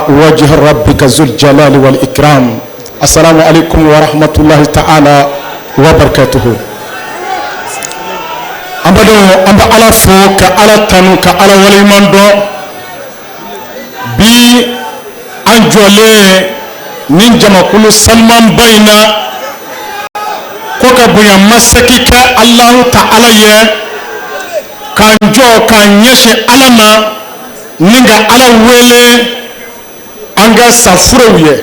وجه ربك ذو الجلال والإكرام. السلام عليكم ورحمة الله تعالى وبركاته. أبدو أبا على فوق على تنوك على وليماندو بي أنجولي نينجما كل سلمان بينا كوكا بويا مسكيك الله تعالى كانجو كان يشي علما نينجا على ويلي أنجا سافروية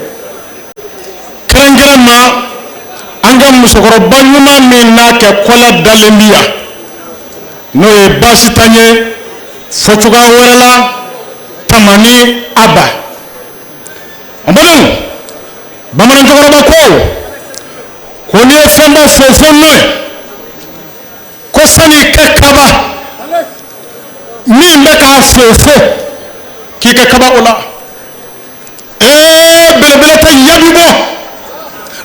كرنجرما أنجا مسكربان يما منا كقولا دالمبيا نوي باشتاني فتوغا ورلا tamani aba ambalo bamana njogoroba ko ni famba fofonno ko sani kakaba ni mbeka fofo ki kakaba ola bele ta yabibo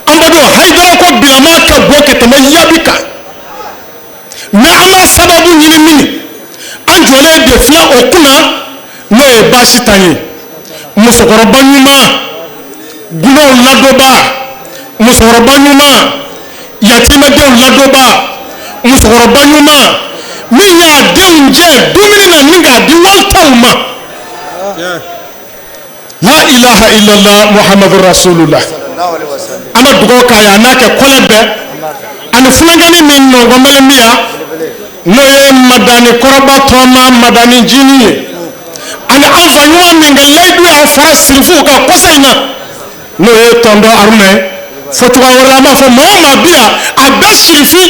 ambado haydara ko bilama ka boke tama yabika na ama sababu nyini mini anjole de fla okuna ne basi tanye musokoroba nyuma gulo ladoba musokoroba nyuma yatima de ladoba musokoroba nyuma minya denje dumini na ninga di waltauma la ilaha illallah muhammadur rasulullah ana dugo kaya nake kolebe an fulangani min no gomele miya no ye madani koroba toma madani jini ani alfa nyuma minga ledu ya fa silfu ka kosaina no e tondo arme fotuga wala ma fo mama bia abashilfi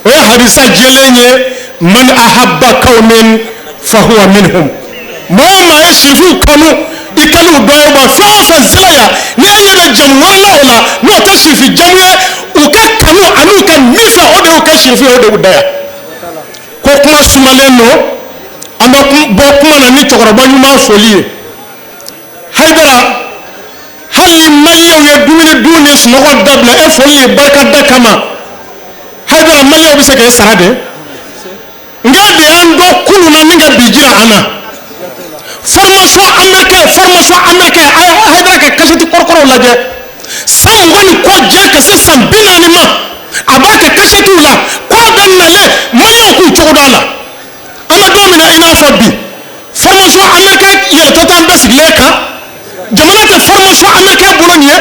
e hadisa jelenye man ahabba qaumin fa huwa minhum mama e silfu kanu ikanu doyo ba fa zaya ni ayebe jamu wala no to silfi jamu uka kanu anu kan mifa ode uka silfi ode udaya ko kuma sumaleno amba bo kuma na ni tokoroba nyuma folie haydara hali maliyo ye dumini dunis no dabla e folie barka dakama haydara maliyo bisa ke sarade ngade ando kulu na ninga bijira ana formation américain ay haydara ke kashiti korkoro laje sam ngoni ko je ke se sam binani ma abaka kashiti la ko dan nale maliyo ku chogodala Doumina ina fabi formation américain ya totan basic leka jamana te formation américain bologne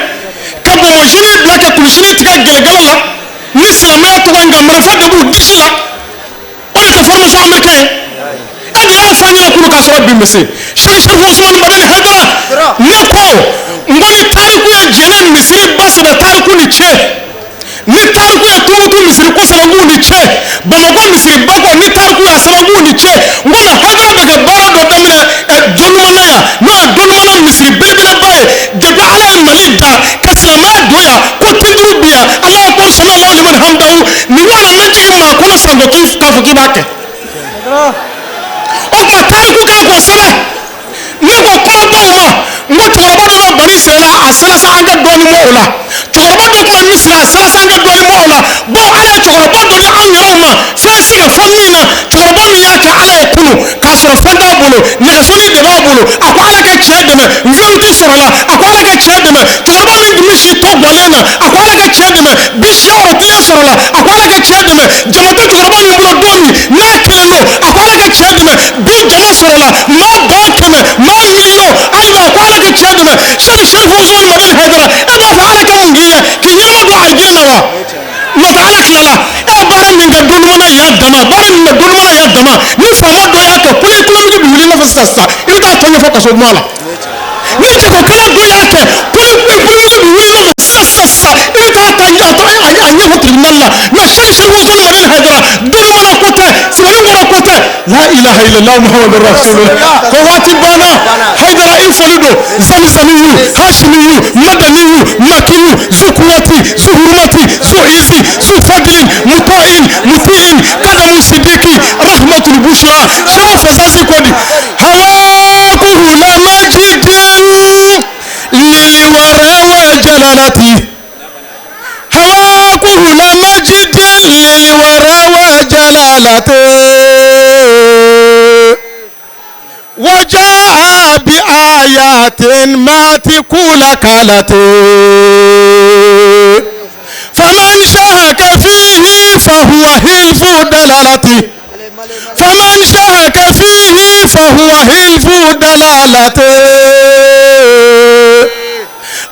ka bo jini black ku jini tika gelgala ni islamaya to nga marafa de bu dishila o te formation américain adi ya fanya ku ka so bi mese cherifenne Ousmane Madani Haidara ne ko ngoni tariku ya jenen misri baso da tariku ni che ni tariku ya tumutu misiri ko salangu ni che bamako misiri bako ni tariku ya salangu ni che ngona Haidara beke bara do damina Dognoumana ya no Dognoumana misiri belbele baye debi ala malida kaslama doya ko tindru biya ala ko sallallahu alaihi wa hamdahu ni wala naji ma ko na sango tu tafuki bake o ko tariku kan ko sebe ne ko kuma bawa ngo choroba do bani sela asasa anga doni mo ola choroba do kuma misla asasa anga doni mo ola bo ala choroba do ni an yoma fesi ga fonnina choroba mi yake ala ekunu ka soro fenda bolo ne foni de ba bolo akwala ke chede me nzonti sorola akwala ke chede me choroba mi dumi shi to bolena akwala ke chede me bisha o tiya sorola akwala ke chede me jamatu choroba mi bolo doni na kelelo akwala ke chede me bi jama sorola ma bonke me ma milio aywa akwala ke chede me Cherifenne Ousmane Madani Haidara eda fa ala ka ngiya ke nyama do arjina wa no ta ala klala e bara min ga Dognoumana ya dama bara min ga Dognoumana ya dama ni fama do ya to kule kule mi bi wuli na fa sasa ida to ne fa kaso mala ni ti ko kala do ya ke kule kule mi bi wuli na sasa ida ta ya to anya fa tribunal la na Cherifenne Ousmane Madani Haidara Dognoumana kote sibani ngoma kote la ilaha illallah muhammadur rasulullah ko wati bana Haidara ifoludo zamzamiyu hashimiyu madaniyu makiyu zukuwati zuhurumati zuizi zufadlin mutain mutiin kadamu sidiki rahmatul bushra sharafa sasi kodi hawakuhu la majidin liliwara wa jalalati hawakuhu la majidin liliwara wa jalalati وجاء بآل آيات ما تقول كالتي فمن شاك فيه فهو حلف دلالتي فمن شاك فيه فهو حلف دلالتي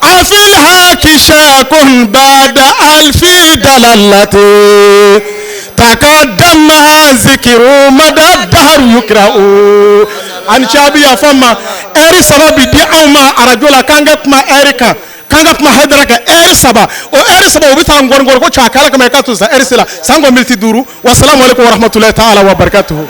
أفي الحق شاك بعد ألف دلالتي تقدم ذكر مدى الدهر يقرأ عن شعبي فما اري سبب دي اوما ارجولا كانغت ما اريكا كانغت ما هدرك اري سبب او اري سبب بيتان غورغور كو تشاكالا كما كاتو اري سلا سانغو ملتي دورو والسلام عليكم ورحمه الله تعالى وبركاته